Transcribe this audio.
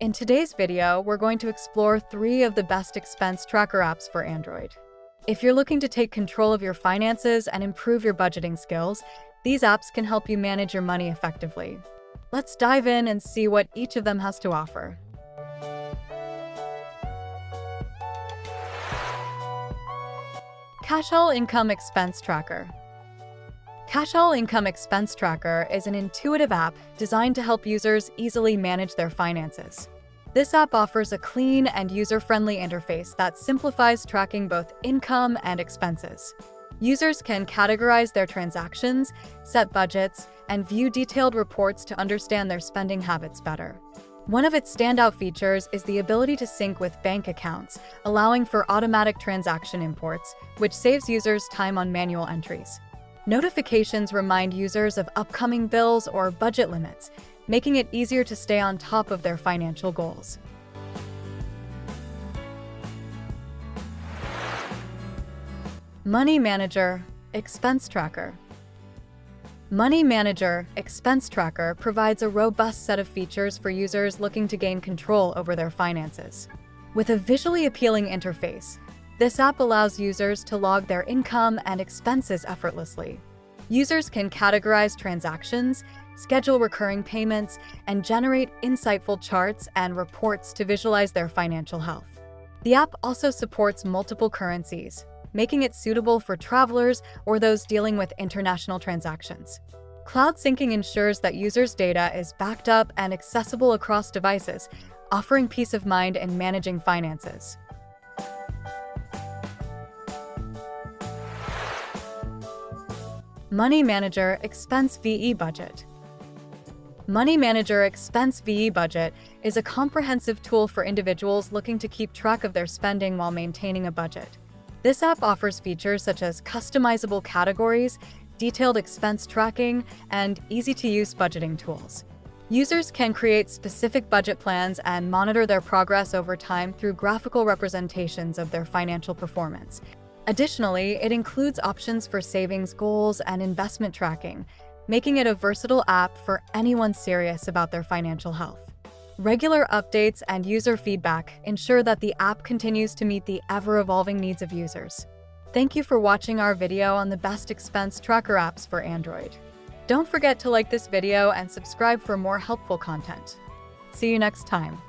In today's video, we're going to explore 3 of the best expense tracker apps for Android. If you're looking to take control of your finances and improve your budgeting skills, these apps can help you manage your money effectively. Let's dive in and see what each of them has to offer. CashOwl Income Expense Tracker. CashOwl Income Expense Tracker is an intuitive app designed to help users easily manage their finances. This app offers a clean and user-friendly interface that simplifies tracking both income and expenses. Users can categorize their transactions, set budgets, and view detailed reports to understand their spending habits better. One of its standout features is the ability to sync with bank accounts, allowing for automatic transaction imports, which saves users time on manual entries. Notifications remind users of upcoming bills or budget limits, making it easier to stay on top of their financial goals. Money Manager Expense Tracker. Money Manager Expense Tracker provides a robust set of features for users looking to gain control over their finances. With a visually appealing interface, this app allows users to log their income and expenses effortlessly. Users can categorize transactions, schedule recurring payments, and generate insightful charts and reports to visualize their financial health. The app also supports multiple currencies, making it suitable for travelers or those dealing with international transactions. Cloud syncing ensures that users' data is backed up and accessible across devices, offering peace of mind in managing finances. Money Manager Expense VE Budget. Money Manager Expense VE Budget is a comprehensive tool for individuals looking to keep track of their spending while maintaining a budget. This app offers features such as customizable categories, detailed expense tracking, and easy-to-use budgeting tools. Users can create specific budget plans and monitor their progress over time through graphical representations of their financial performance. Additionally, it includes options for savings goals and investment tracking, making it a versatile app for anyone serious about their financial health. Regular updates and user feedback ensure that the app continues to meet the ever-evolving needs of users. Thank you for watching our video on the best expense tracker apps for Android. Don't forget to like this video and subscribe for more helpful content. See you next time.